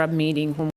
a meeting when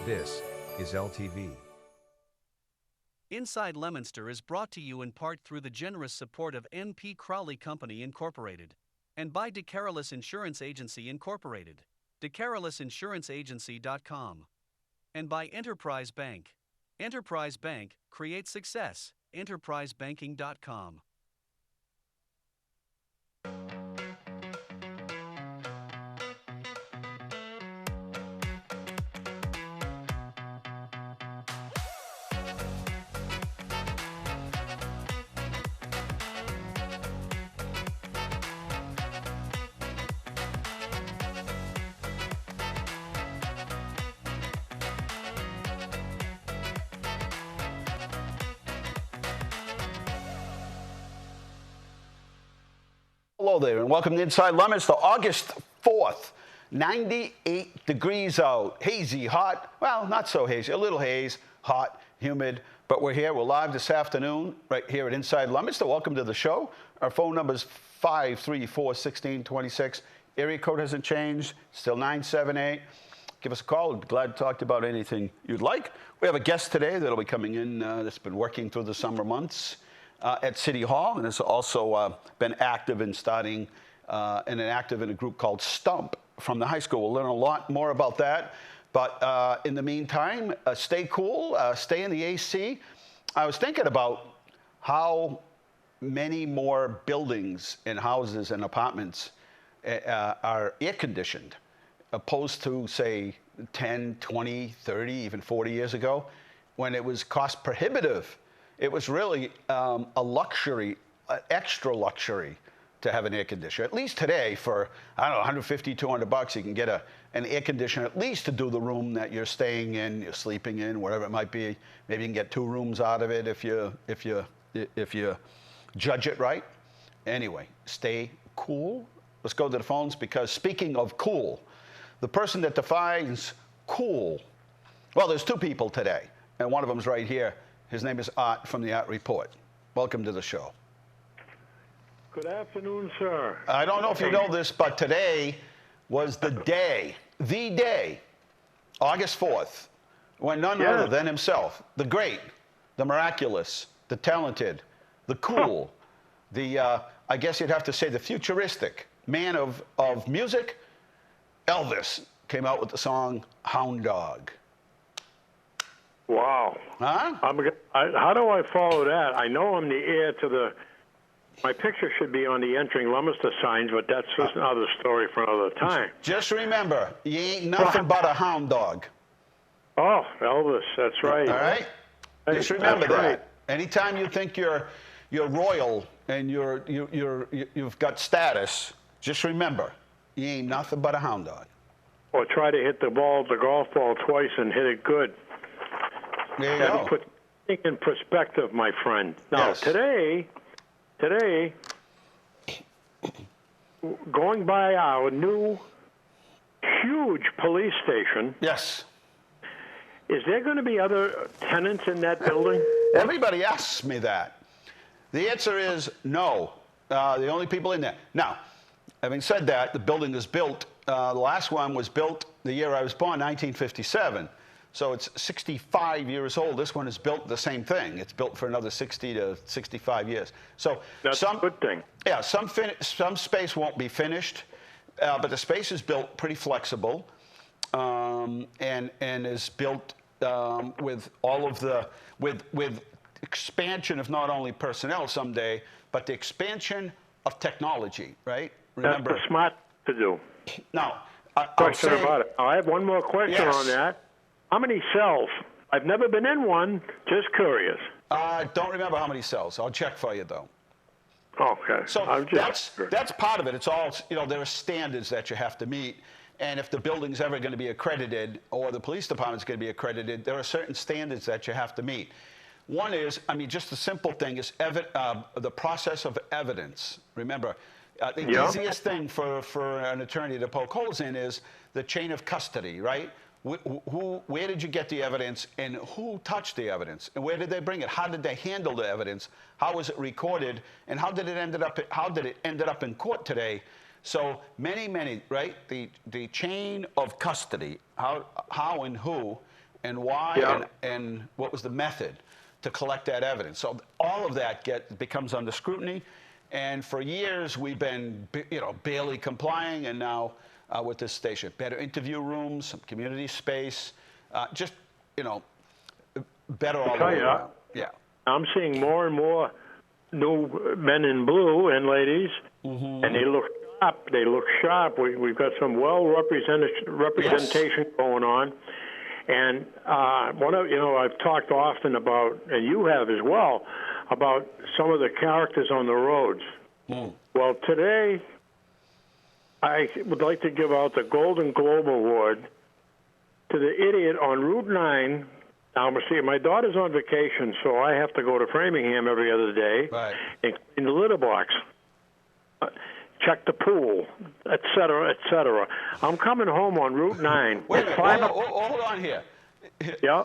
This is LTV. Inside Leominster is brought to you in part through the generous support of N.P. Crowley Company Incorporated and by DeCarolis Insurance Agency Incorporated, DeCarolisinsuranceagency.com, and by Enterprise Bank. Enterprise Bank creates success. EnterpriseBanking.com. Hello there, and welcome to Inside Leominster, August 4th, 98 degrees out, hazy, hot, well, not so hazy, a little haze, hot, humid, but we're here, we're live this afternoon, right here at Inside Leominster. Welcome to the show. Our phone number is 534-1626. Area code hasn't changed, still 978. Give us a call, we'd be glad to talk to you about anything you'd like. We have a guest today that'll be coming in that's been working through the summer months at City Hall, and has also been active in starting and active in a group called STUMP from the high school. We'll learn a lot more about that. But in the meantime, stay cool, stay in the AC. I was thinking about how many more buildings and houses and apartments are air conditioned, opposed to, say, 10, 20, 30, even 40 years ago, when it was cost prohibitive. It was really a luxury, extra luxury, to have an air conditioner. At least today, for, I don't know, 150, 200 bucks, you can get an air conditioner at least to do the room that you're staying in, you're sleeping in, whatever it might be. Maybe you can get 2 rooms out of it if you judge it right. Anyway, stay cool. Let's go to the phones, because speaking of cool, the person that defines cool, well, there's 2 people today, and one of them's right here. His name is Art from the Art Report. Welcome to the show. Good afternoon, sir. I don't know if you know this, but today was the day, August 4th, when none other than himself, the great, the miraculous, the talented, the cool, the, I guess you'd have to say the futuristic man of music, Elvis, came out with the song Hound Dog. Wow. Huh? How do I follow that? I know I'm the heir to the My picture should be on the entering Leominster signs, but that's just another story for another time. Just remember, you ain't nothing but a hound dog. Oh, Elvis, that's right. All right? Hey, Just remember that's that. right. Anytime you think you're royal and you've got status, just remember, you ain't nothing but a hound dog. Or try to hit the golf ball twice and hit it good. There you That go. puts things in perspective, my friend. Now, Yes. today, going by our new huge police station, Yes. is there going to be other tenants in that building? Everybody asks me that. The answer is no. The only people in there. Now, having said that, the building is built. The last one was built the year I was born, 1957. So it's 65 years old. This one is built the same thing. It's built for another 60 to 65 years. So That's a good thing. Yeah, some space won't be finished, but the space is built pretty flexible, and is built with all of the with expansion of not only personnel someday, but the expansion of technology. Right? Remember, That's smart to do. now Question about it. I have one more question Yes. on that. How many cells? I've never been in one. Just curious. I don't remember how many cells. I'll check for you though. Okay. So I'm just that's part of it. It's all, there are standards that you have to meet. And if the building's ever going to be accredited or the police department's going to be accredited, there are certain standards that you have to meet. One is, just the simple thing is the process of evidence. Remember, the easiest thing for an attorney to poke holes in is the chain of custody, right? Where did you get the evidence, and who touched the evidence, and where did they bring it? How did they handle the evidence? How was it recorded, and how did it end up in court today? So many, right? The chain of custody, how and who, and why, and what was the method to collect that evidence. So all of that becomes under scrutiny, and for years we've been, barely complying, and now. With this station, better interview rooms, some community space, better all the way around. Yeah. I'm seeing more and more new men in blue and ladies, and they look sharp. They look sharp. We've got some representation going on, and I've talked often about, and you have as well, about some of the characters on the roads. Well, today. I would like to give out the Golden Globe Award to the idiot on Route 9. Now, see, my daughter's on vacation, so I have to go to Framingham every other day and clean the litter box, check the pool, et cetera, et cetera. I'm coming home on Route 9. Wait a minute, hold on here. Yeah.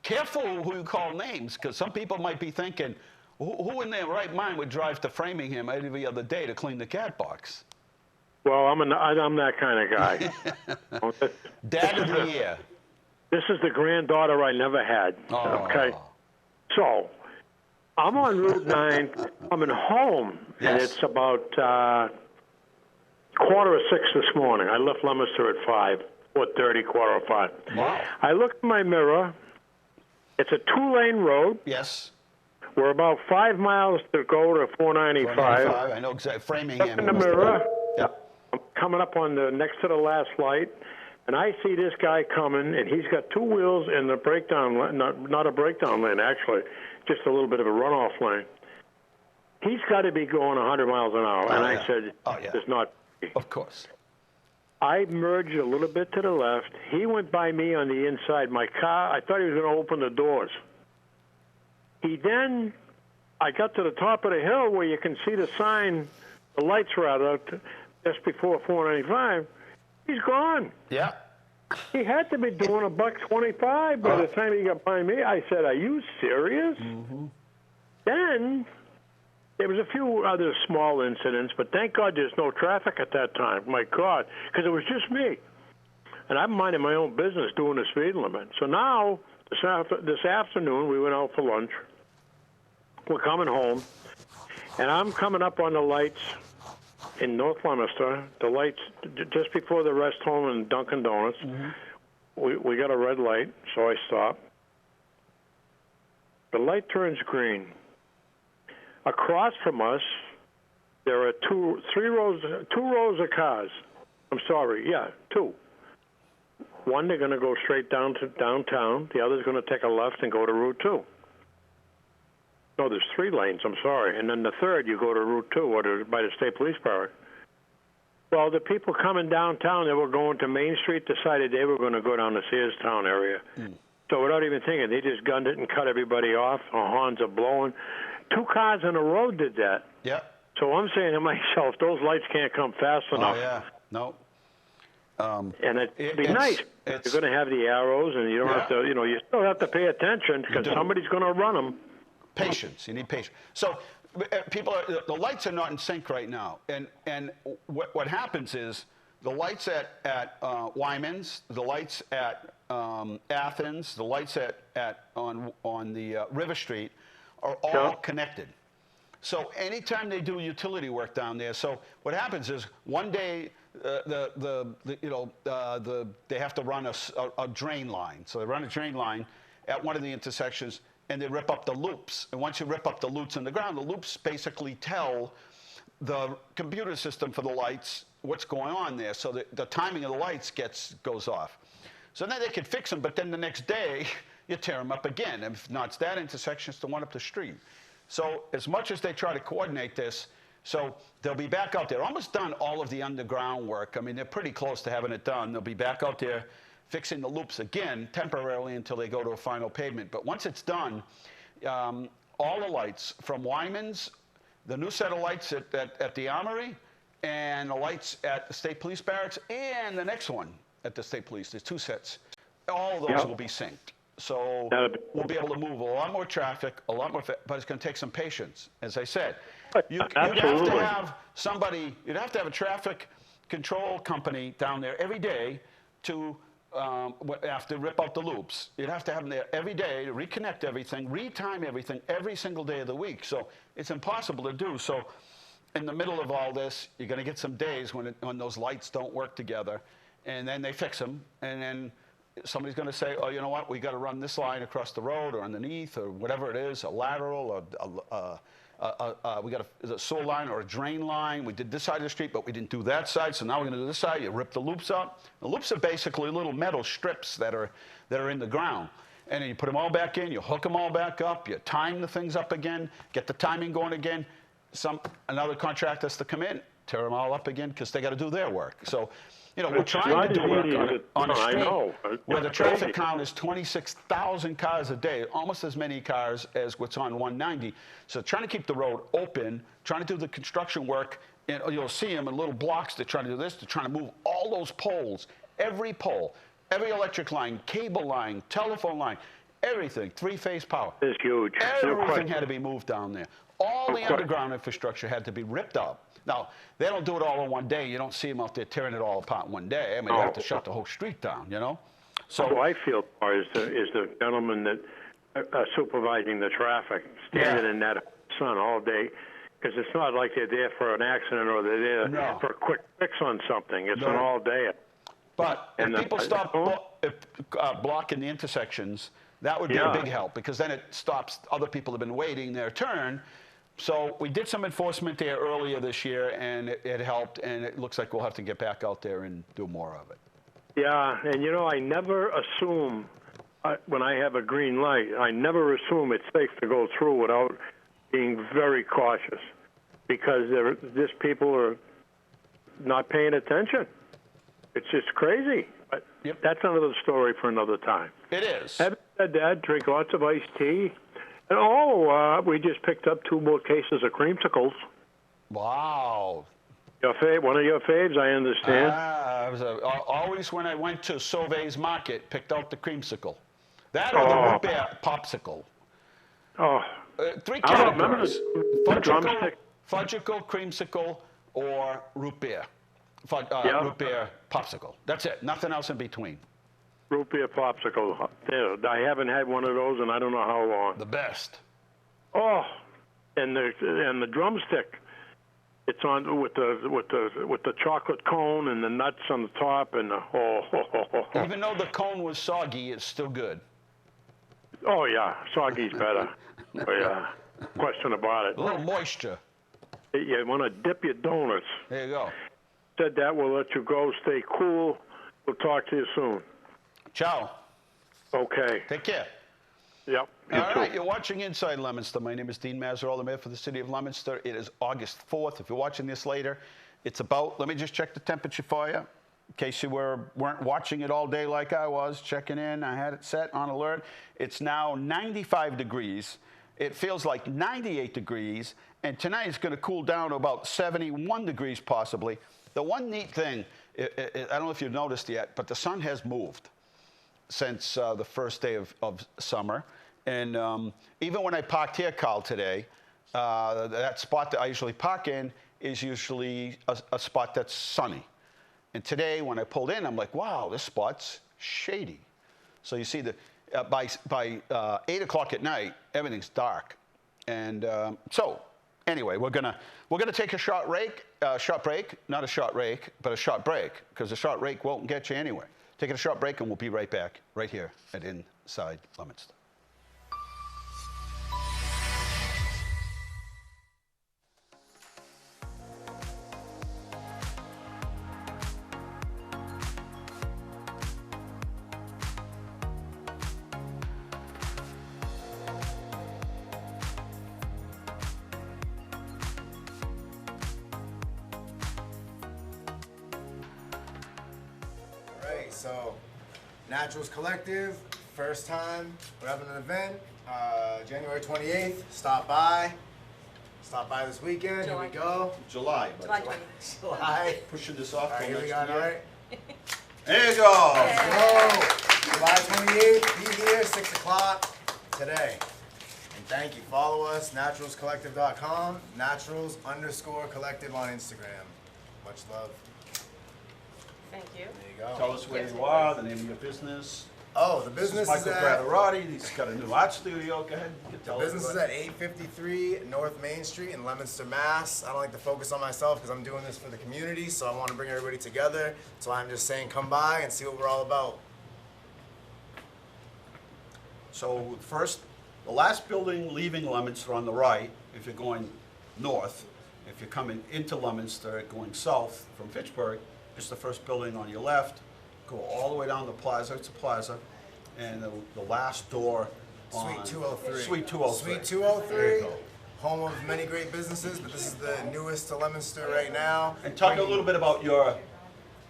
Careful who you call names, because some people might be thinking, who in their right mind would drive to Framingham every other day to clean the cat box? Well, I'm that kind of guy. Dad of the year. This is the granddaughter I never had. Okay. So I'm on Route 9 coming home, and it's about 5:45 this morning. I left Leominster at 4:30, 5:45. Wow. I look in my mirror. It's a 2-lane road. Yes. We're about 5 miles to go to 495. I know exactly. Framingham. Look in the mirror. Yep. I'm coming up on the next to the last light, and I see this guy coming, and he's got 2 wheels in the breakdown lane, not a breakdown lane, actually, just a little bit of a runoff lane. He's got to be going 100 miles an hour, and I said, "There's not." Of course. I merged a little bit to the left. He went by me on the inside. My car, I thought he was going to open the doors. I got to the top of the hill where you can see the sign, the lights rather, just before 495. He's gone. Yeah. He had to be doing $1.25 by the time he got by me. I said, "Are you serious?" Then there was a few other small incidents, but thank God there's no traffic at that time. My God, because it was just me, and I'm minding my own business doing the speed limit. So now this afternoon we went out for lunch. We're coming home, and I'm coming up on the lights in North Leominster, the lights just before the rest home in Dunkin' Donuts. We got a red light, so I stop. The light turns green. Across from us, there are two rows of cars. I'm sorry, yeah, two. One, they're going to go straight down to downtown. The other's going to take a left and go to Route 2. No, there's 3 lanes, I'm sorry. And then the third, you go to Route 2 or by the State Police Barrack. Well, the people coming downtown that were going to Main Street decided they were going to go down the Searstown area. So without even thinking, they just gunned it and cut everybody off. The horns are blowing. 2 cars in a row did that. Yep. So I'm saying to myself, those lights can't come fast enough. Oh, yeah. No. And it'd be nice. You're going to have the arrows, and you don't have to, you still have to pay attention because somebody's going to run them. Patience. You need patience. So the lights are not in sync right now. And what happens is the lights at Wyman's, the lights at Athens, the lights on the River Street are all connected. So anytime they do utility work down there, so what happens is one day they have to run a drain line. So they run a drain line at one of the intersections, and they rip up the loops. And once you rip up the loops in the ground, the loops basically tell the computer system for the lights what's going on there. So the timing of the lights goes off. So then they can fix them, but then the next day you tear them up again. And if not, it's that intersection, it's the one up the street. So as much as they try to coordinate this, so they'll be back out there, almost done all of the underground work. I mean, they're pretty close to having it done. They'll be back out there fixing the loops again temporarily until they go to a final pavement. But once it's done, all the lights from Wyman's, the new set of lights at the Armory, and the lights at the State Police Barracks, and the next one at the State Police, there's 2 sets, all of those will be synced. So we'll be able to move a lot more traffic, a lot more, but it's going to take some patience. As I said, you'd have to have somebody, you'd have to have a traffic control company down there every day to have to rip out the loops. You'd have to have them there every day to reconnect everything, retime everything every single day of the week. So it's impossible to do. So in the middle of all this, you're going to get some days when those lights don't work together, and then they fix them, and then somebody's going to say, oh, you know what, we got to run this line across the road or underneath or whatever it is, a lateral, we got a sewer line or a drain line. We did this side of the street, but we didn't do that side, so now we're going to do this side. You rip the loops up. The loops are basically little metal strips that are in the ground. And then you put them all back in, you hook them all back up, you time the things up again, get the timing going again. Another contractor has to come in, tear them all up again because they got to do their work. So, we're trying to do work on a street where the traffic count is 26,000 cars a day, almost as many cars as what's on 190. So trying to keep the road open, trying to do the construction work, and you'll see them in little blocks. They're trying to do this. They're trying to move all those poles, every pole, every electric line, cable line, telephone line, everything, 3-phase power. It's huge. Everything had to be moved down there. All the underground infrastructure had to be ripped up. Now, they don't do it all in one day. You don't see them out there tearing it all apart in one day. I mean, you have to shut the whole street down, So what I feel is the gentleman that supervising the traffic, standing in that sun all day, because it's not like they're there for an accident or they're there for a quick fix on something. It's an all day. But if people stop blocking the intersections, that would be a big help, because then it stops other people that have been waiting their turn. So we did some enforcement there earlier this year, and it helped, and it looks like we'll have to get back out there and do more of it. Yeah, and I never assume, when I have a green light, I never assume it's safe to go through without being very cautious, because these people are not paying attention. It's just crazy. But that's another story for another time. It is. Having said that, drink lots of iced tea. And we just picked up 2 more cases of creamsicles. Wow. One of your faves, I understand. Always when I went to Sauve's Market, picked out the creamsicle. That or the root beer popsicle. 3 categories. Fudgicle, creamsicle, or root beer. Root beer popsicle. That's it. Nothing else in between. Root beer popsicle. I haven't had one of those in I don't know how long. The best. Oh, and the drumstick. It's on with the chocolate cone and the nuts on the top and the Even though the cone was soggy, it's still good. Oh yeah, soggy's better. Oh yeah. question about it. A little moisture. You want to dip your donuts. There you go. Said that. We'll let you go. Stay cool. We'll talk to you soon. Ciao. Okay. Take care. Yep. You All too. right, you're watching Inside Leominster. My name is Dean Mazzarella, Mayor for the City of Leominster. It is August 4th. If you're watching this later, it's about, let me just check the temperature for you. In case you weren't watching it all day like I was, checking in. I had it set on alert. It's now 95 degrees. It feels like 98 degrees. And tonight it's going to cool down to about 71 degrees possibly. The one neat thing, I don't know if you've noticed yet, but the sun has moved since the first day of summer. And even when I parked here, Carl, today, that spot that I usually park in is usually a spot that's sunny. And today, when I pulled in, I'm like, wow, this spot's shady. So you see, by 8 o'clock at night, everything's dark. And so, anyway, we're gonna take a short break, not a short rake, but a short break, because a short rake won't get you anywhere. Taking a short break, and we'll be right back, right here at Inside Leominster. So, Naturals Collective, first time, we're having an event, January 28th, stop by this weekend, July. Here we go. July. July 20th. July. Pushing this off. All right, till here we next go, all year. right. There you go. Go. July 28th, be here, 6 o'clock today. And thank you, follow us, naturalscollective.com, naturals_collective on Instagram. Much love. Thank you. There you go. Tell us where you are, the name of your business. Oh, the business This is is Michael at... Gratterati. He's got a new art studio. Go ahead. You can tell Business is everybody. at 853 North Main Street in Leominster, Mass. I don't like to focus on myself because I'm doing this for the community, so I want to bring everybody together. So I'm just saying come by and see what we're all about. So first, the last building leaving Leominster on the right, if you're going north, if you're coming into Leominster going south from Fitchburg, it's the first building on your left. Go all the way down the plaza. It's a plaza. And the last door on... Suite 203. Suite 203. Suite There you 203, go. home of many great businesses, but this is the newest to Leominster right now. And talk a little bit about your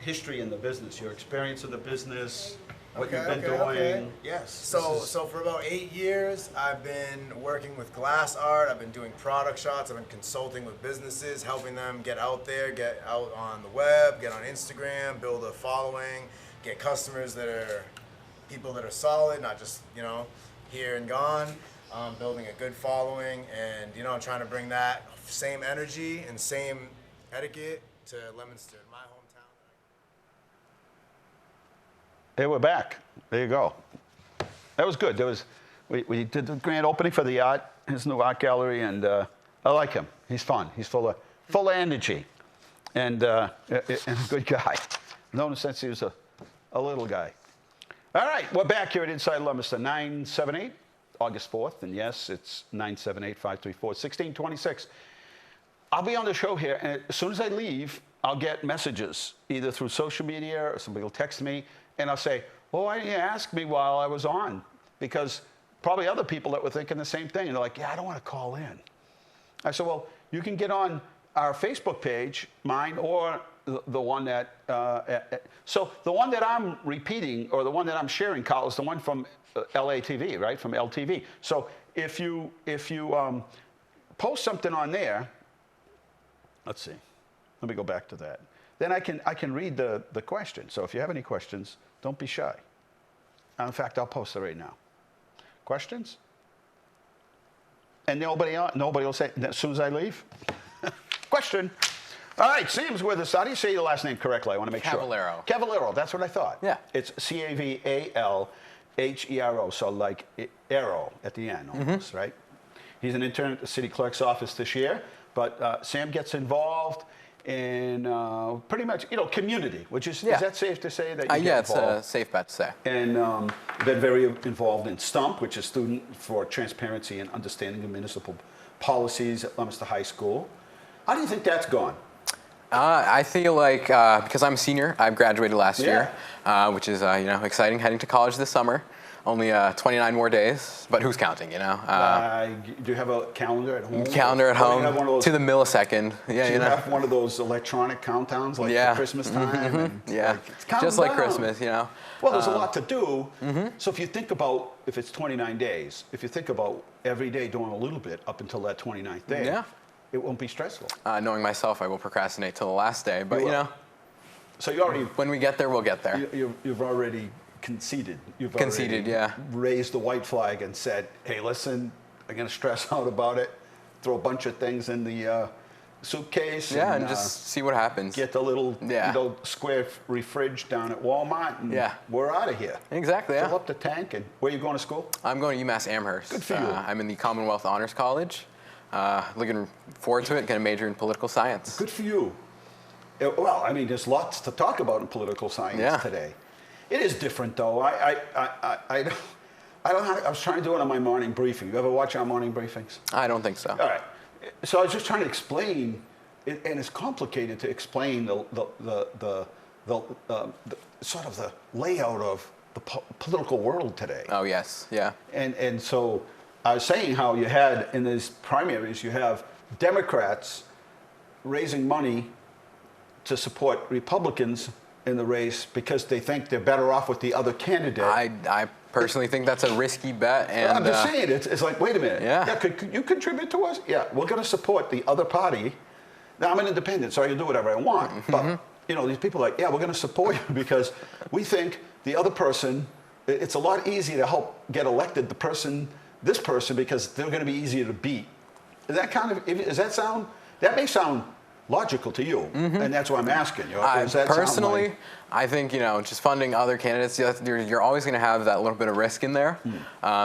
history in the business, your experience in the business, what you've been doing. Yes. So for about 8 years, I've been working with glass art. I've been doing product shots. I've been consulting with businesses, helping them get out there, get out on the web, get on Instagram, build a following, get customers that are people that are solid, not just, here and gone. Building a good following and, trying to bring that same energy and same etiquette to Leominster, my hometown. Hey, we're back. There you go. That was good. We did the grand opening for the art, his new art gallery, and I like him. He's fun. He's full of energy, and a good guy. Known since he was a little guy. All right, we're back here at Inside Leominster, 978, August 4th, and yes, it's 978-534-1626. I'll be on the show here, and as soon as I leave, I'll get messages, either through social media or somebody will text me, and I'll say, well, why didn't you ask me while I was on? Because probably other people that were thinking the same thing, and they're like, yeah, I don't want to call in. I said, well, you can get on our Facebook page, mine, or the one that, so the one that I'm repeating, or the one that I'm sharing, Carl, is the one from LATV, right, from LTV. So if you post something on there, let's see, let me go back to that. Then I can read the question. So if you have any questions, don't be shy. In fact, I'll post it right now. Questions? And nobody will say, as soon as I leave? Question. All right, Sam's with us. How do you say your last name correctly? I want to make Cavalheiro. sure. Cavalheiro, that's what I thought. Yeah. It's Cavalhero, so like arrow at the end almost, right? He's an intern at the city clerk's office this year, but Sam gets involved in pretty much, community, which is that safe to say that you get it's involved? a safe bet to say. And been very involved in STUMP, which is Student for Transparency and Understanding of Municipal policies at Leominster High School. How do you think that's gone? I feel like because I'm a senior, I've graduated last year, which is exciting. Heading to college this summer. Only 29 more days, but who's counting? Do you have a calendar at home? Calendar at home those, to the millisecond. Yeah, do you have one of those electronic countdowns like for Christmas time? And just like Christmas, Well, there's a lot to do. So if you think about, if it's 29 days, if you think about every day doing a little bit up until that 29th day, it won't be stressful. Knowing myself, I will procrastinate till the last day, but So you already. When we get there, we'll get there. You've already conceded. You've conceded, raised the white flag and said, hey, listen, I'm going to stress out about it, throw a bunch of things in the suitcase. And just see what happens. Get the little square fridge down at Walmart, and we're out of here. Exactly, Fill up the tank. And where are you going to school? I'm going to UMass Amherst. Good for you. I'm in the Commonwealth Honors College. Looking forward to it, going to major in political science. Good for you. Well, I mean, there's lots to talk about in political science today. It is different, though. I was trying to do it on my morning briefing. You ever watch our morning briefings? I don't think so. All right. So I was just trying to explain, and it's complicated to explain the sort of the layout of the political world today. Oh yes, yeah. And so I was saying how you had in these primaries, you have Democrats raising money to support Republicans in the race because they think they're better off with the other candidate. I personally think that's a risky bet. And I'm just saying, it's like, wait a minute. Could you contribute to us? Yeah, we're going to support the other party. Now, I'm an independent, so I can do whatever I want. But, these people are like, we're going to support you because we think the other person, it's a lot easier to help get elected this person because they're going to be easier to beat. Is that that may sound logical to you, and that's why I'm asking you. Personally, I think just funding other candidates, you're always going to have that little bit of risk in there.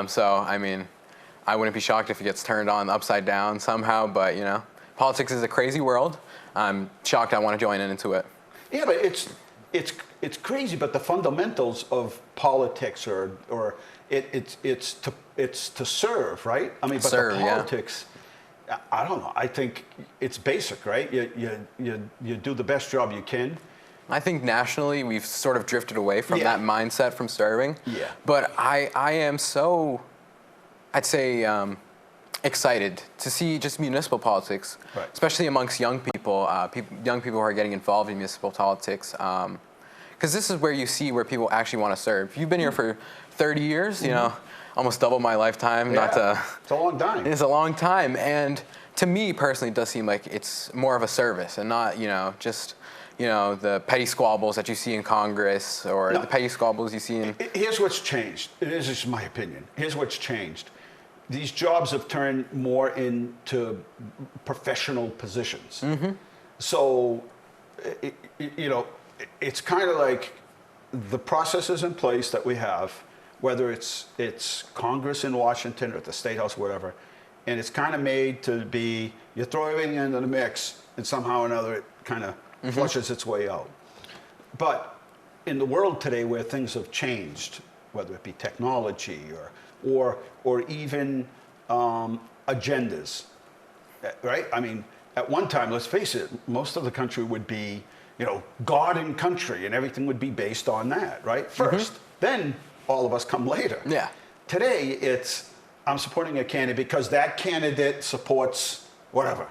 So I mean, I wouldn't be shocked if it gets turned on upside down somehow. But politics is a crazy world. I'm shocked I want to join into it. Yeah, but it's crazy. But the fundamentals of politics it's to serve, right? I mean, but the politics. I don't know. I think it's basic, right? You do the best job you can. I think nationally we've sort of drifted away from that mindset from serving. Yeah. But I am so, I'd say, excited to see just municipal politics, especially amongst young people. Young people who are getting involved in municipal politics. Because this is where you see where people actually want to serve. You've been here for 30 years, almost double my lifetime. It's a long time. It's a long time, and to me personally, it does seem like it's more of a service and not, just, the petty squabbles that you see in Congress or the petty squabbles you see in. Here's what's changed. This is my opinion. Here's what's changed. These jobs have turned more into professional positions. So, it's kind of like the processes in place that we have, whether it's Congress in Washington or at the State House, whatever, and it's kind of made to be, you throw everything into the mix and somehow or another it kind of flushes its way out. But in the world today where things have changed, whether it be technology or even agendas, right? I mean, at one time, let's face it, most of the country would be, God and country, and everything would be based on that, right? First, then all of us come later. Yeah. Today, it's I'm supporting a candidate because that candidate supports whatever.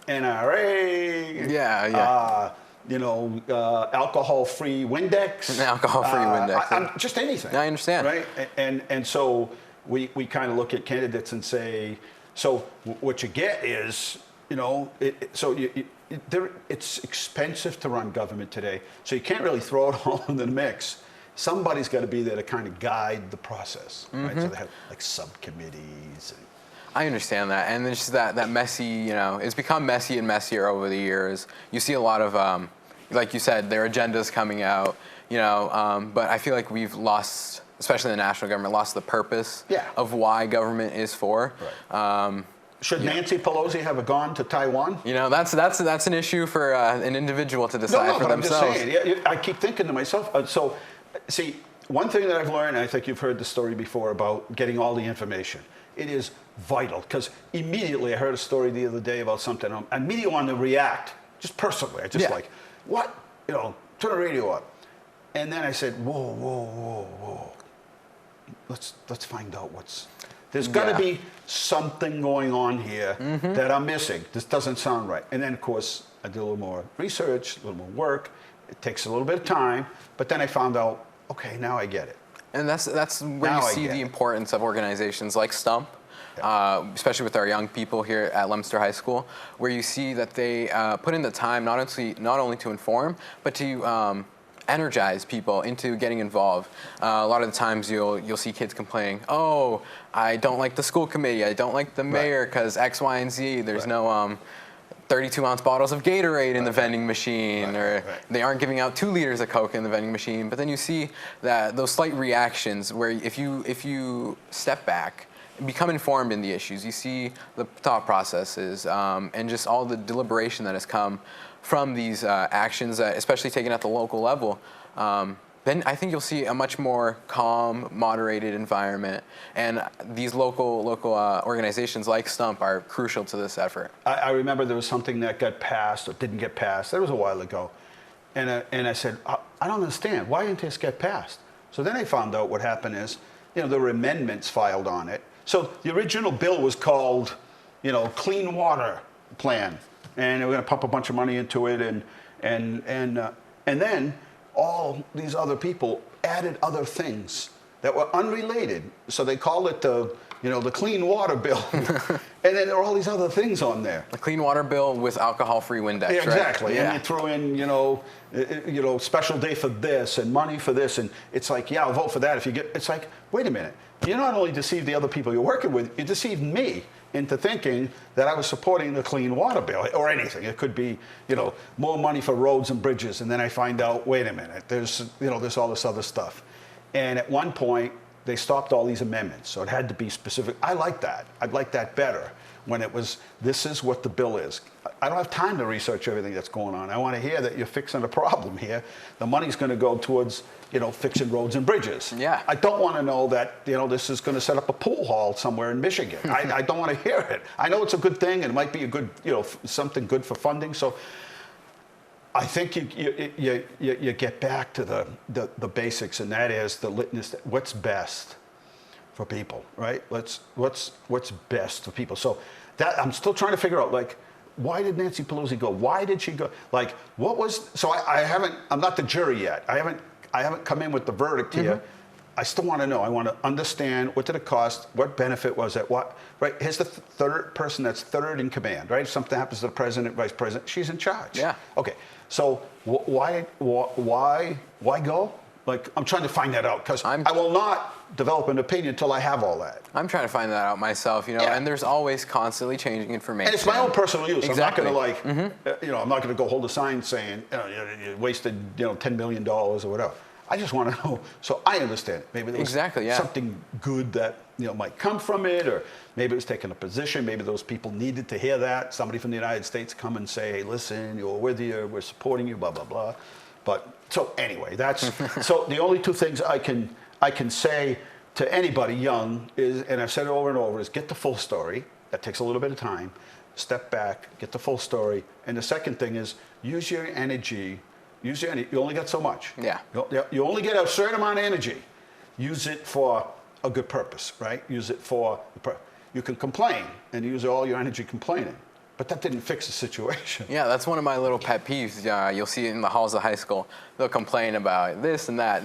NRA. Alcohol-free Windex. Alcohol-free Windex. Just anything. I understand. Right? And so we kind of look at candidates and say, so what you get is, it's expensive to run government today, so you can't really throw it all in the mix. Somebody's got to be there to kind of guide the process, right? So they have like subcommittees. I understand that, and there's just that messy, it's become messy and messier over the years. You see a lot of, like you said, their agendas coming out, but I feel like we've lost, especially the national government, lost the purpose of why government is for. Right. Should Nancy Pelosi have gone to Taiwan? That's an issue for an individual to decide for themselves. I'm just saying. I keep thinking to myself, see, one thing that I've learned, and I think you've heard the story before about getting all the information. it is vital. Because immediately I heard a story the other day about something. I immediately wanted to react, just personally. I just like, what? You know, turn the radio up. And then I said, whoa, whoa, whoa, whoa. Let's find out what's. There's got to be something going on here that I'm missing. This doesn't sound right. And then, of course, I did a little more research, a little more work. It takes a little bit of time, but then I found out, okay, now I get it. And that's where you see the importance of organizations like STUMP, especially with our young people here at Leominster High School, where you see that they put in the time not only to inform, but to energize people into getting involved. A lot of the times you'll see kids complaining, oh, I don't like the school committee, I don't like the mayor because X, Y, and Z. There's no 32-ounce bottles of Gatorade in the vending machine, or they aren't giving out 2 liters of Coke in the vending machine. But then you see that those slight reactions where if you step back and become informed in the issues, you see the thought processes and just all the deliberation that has come from these actions, especially taken at the local level, then I think you'll see a much more calm, moderated environment. And these local organizations like STUMP are crucial to this effort. I remember there was something that got passed or didn't get passed. That was a while ago. And I said, I don't understand. Why didn't this get passed? So then I found out what happened is, you know, there were amendments filed on it. So the original bill was called, you know, Clean Water Plan. And we're going to pump a bunch of money into it. And then all these other people added other things that were unrelated. So they called it the Clean Water Bill. And then there were all these other things on there. The Clean Water Bill with alcohol-free Windex, yeah, exactly. Right? And you threw in, special day for this and money for this. And it's like, yeah, I'll vote for that if you get, it's like, wait a minute. You not only deceived the other people you're working with, you deceived me into thinking that I was supporting the Clean Water Bill or anything. It could be, more money for roads and bridges. And then I find out, wait a minute, there's all this other stuff. And at one point, they stopped all these amendments. So it had to be specific. I like that. I'd like that better when it was, this is what the bill is. I don't have time to research everything that's going on. I want to hear that you're fixing a problem here. The money's going to go towards, fixing roads and bridges. Yeah. I don't want to know that, this is going to set up a pool hall somewhere in Michigan. I don't want to hear it. I know it's a good thing and it might be a good, something good for funding. So I think you get back to the basics, and that is the litmus. What's best for people, right? What's best for people. So that I'm still trying to figure out, like, why did Nancy Pelosi go? Why did she go? Like, what was? So I'm not the jury yet. I haven't come in with the verdict here. I still want to know. I want to understand, what did it cost? What benefit was it? What, right? Here's the third person that's third in command, right? If something happens to the president, vice president, she's in charge. Yeah. Okay. So why go? Like, I'm trying to find that out, because I will not develop an opinion until I have all that. I'm trying to find that out myself, and there's always constantly changing information. And it's my own personal use. Exactly. I'm not going to I'm not going to go hold a sign saying, you wasted, $10 million or whatever. I just want to know, so I understand it. Maybe there was something good that might come from it, or maybe it was taking a position. Maybe those people needed to hear that. Somebody from the United States come and say, hey, listen, we're with you, we're supporting you, blah, blah, blah. But so anyway, that's so the only two things I can say to anybody young is, and I've said it over and over, is get the full story. That takes a little bit of time. Step back, get the full story. And the second thing is use your energy. You only get so much. Yeah. You only get a certain amount of energy. Use it for a good purpose, right? Use it for, you can complain and use all your energy complaining, but that didn't fix the situation. Yeah, that's one of my little pet peeves. You'll see it in the halls of high school. They'll complain about this and that,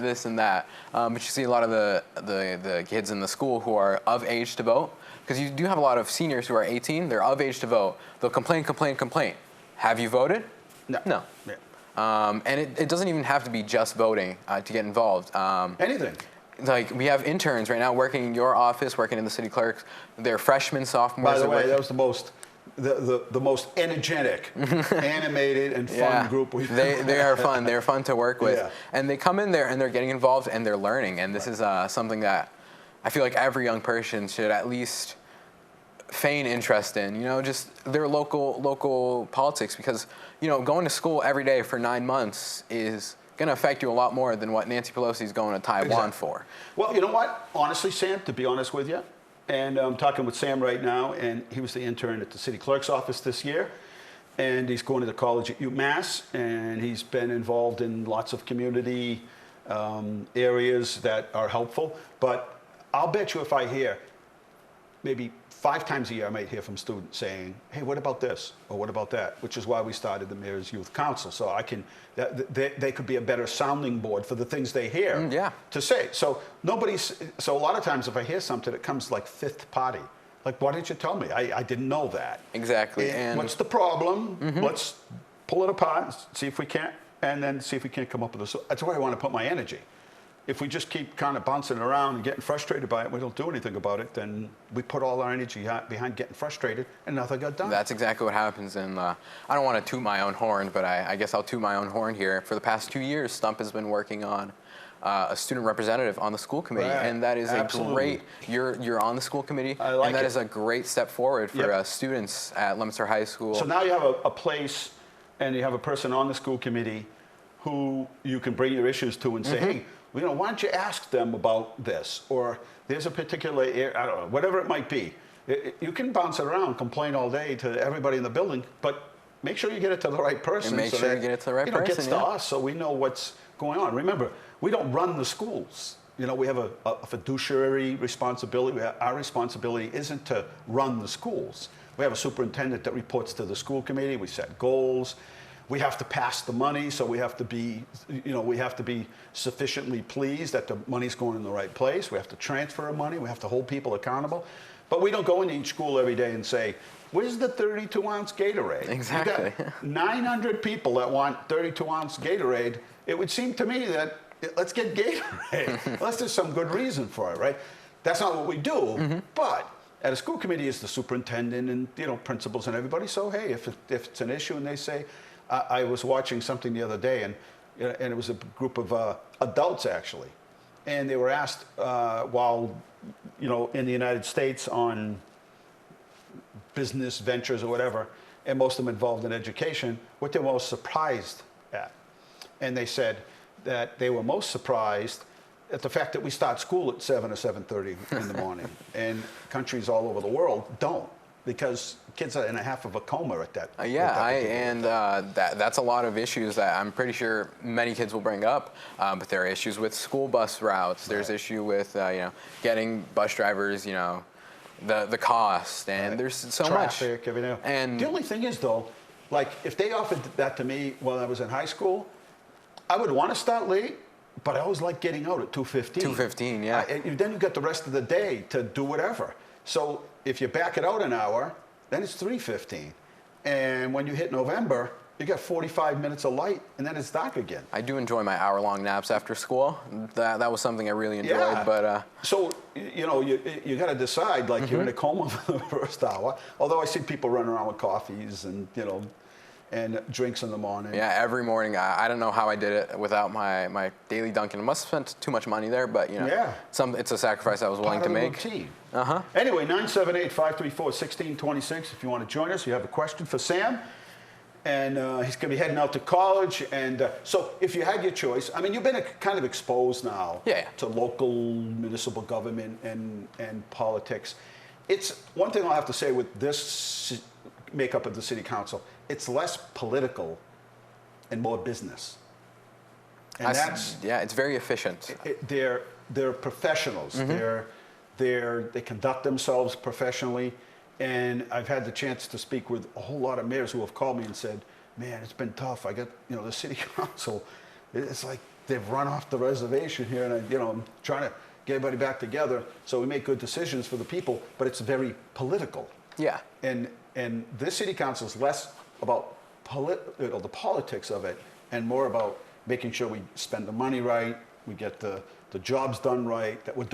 but you see a lot of the kids in the school who are of age to vote, because you do have a lot of seniors who are 18. They're of age to vote. They'll complain. Have you voted? No. Yeah. And it doesn't even have to be just voting to get involved. Anything. Like, we have interns right now working in your office, working in the city clerk's. They're freshmen, sophomores. By the way, that was the most energetic, animated, and fun group we've had. They are fun. They're fun to work with. Yeah. And they come in there and they're getting involved and they're learning. And this is something that I feel like every young person should at least feign interest in, just their local politics, because, going to school every day for 9 months is going to affect you a lot more than what Nancy Pelosi is going to Taiwan for. Well, you know what? Honestly, Sam, to be honest with you, And I'm talking with Sam right now, and he was the intern at the city clerk's office this year. And he's going to the college at UMass, and he's been involved in lots of community areas that are helpful. But I'll bet you if I hear, maybe 5 times a year, I might hear from students saying, hey, what about this? Or what about that? Which is why we started the Mayor's Youth Council. So I can, they could be a better sounding board for the things they hear to say. So so a lot of times if I hear something, it comes like fifth party. Like, why didn't you tell me? I didn't know that. Exactly. And what's the problem? Let's pull it apart, see if we can't, and then see if we can't come up with a solution. That's where I want to put my energy. If we just keep kind of bouncing around and getting frustrated by it, and we don't do anything about it, then we put all our energy behind getting frustrated, and nothing got done. That's exactly what happens. And I don't want to toot my own horn, but I guess I'll toot my own horn here. For the past 2 years, STUMP has been working on a student representative on the school committee, and that is a great. You're on the school committee, and that is a great step forward for students at Leominster High School. So now you have a place, and you have a person on the school committee who you can bring your issues to and say, hey, why don't you ask them about this? Or there's a particular area, I don't know, whatever it might be. You can bounce it around, complain all day to everybody in the building, but make sure you get it to the right person. And make sure you get it to the right person. It gets to us so we know what's going on. Remember, we don't run the schools. We have a fiduciary responsibility. Our responsibility isn't to run the schools. We have a superintendent that reports to the school committee. We set goals. We have to pass the money, so we have to be, we have to be sufficiently pleased that the money's going in the right place. We have to transfer money. We have to hold people accountable. But we don't go into each school every day and say, where's the 32-ounce Gatorade? Exactly. You got 900 people that want 32-ounce Gatorade. It would seem to me that let's get Gatorade. Unless there's some good reason for it, right? That's not what we do, but at a school committee is the superintendent and principals and everybody. So hey, if it's an issue and they say, I was watching something the other day, and it was a group of adults actually, and they were asked while in the United States on business ventures or whatever, and most of them involved in education, what they were most surprised at, and they said that they were most surprised at the fact that we start school at 7 or 7:30 in the morning, and countries all over the world don't. Because kids are in a half of a coma at that. That's a lot of issues that I'm pretty sure many kids will bring up. But there are issues with school bus routes. There's issue with getting bus drivers, the cost, and there's so traffic, much. And the only thing is though, like if they offered that to me while I was in high school, I would want to start late. But I always like getting out at 2:15. 2:15, yeah. Then you got the rest of the day to do whatever. So if you back it out an hour, then it's 3:15. And when you hit November, you got 45 minutes of light, and then it's dark again. I do enjoy my hour-long naps after school. That was something I really enjoyed. Yeah. But so you got to decide. Like you're in a coma for the first hour. Although I see people running around with coffees and and drinks in the morning. Yeah, every morning. I don't know how I did it without my daily Dunkin'. I must have spent too much money there, but it's a sacrifice I was willing to make. Routine. Anyway, 978-534-1626. If you want to join us, you have a question for Sam, and he's going to be heading out to college. And so, if you had your choice, I mean, you've been kind of exposed now to local municipal government and politics. It's one thing I'll have to say with this makeup of the city council. It's less political and more business. And it's very efficient. They're professionals. They conduct themselves professionally. And I've had the chance to speak with a whole lot of mayors who have called me and said, man, it's been tough. I got, the city council, it's like they've run off the reservation here, and I'm trying to get everybody back together so we make good decisions for the people, but it's very political. Yeah. And this city council is less about the politics of it and more about making sure we spend the money right, we get the jobs done right, that we're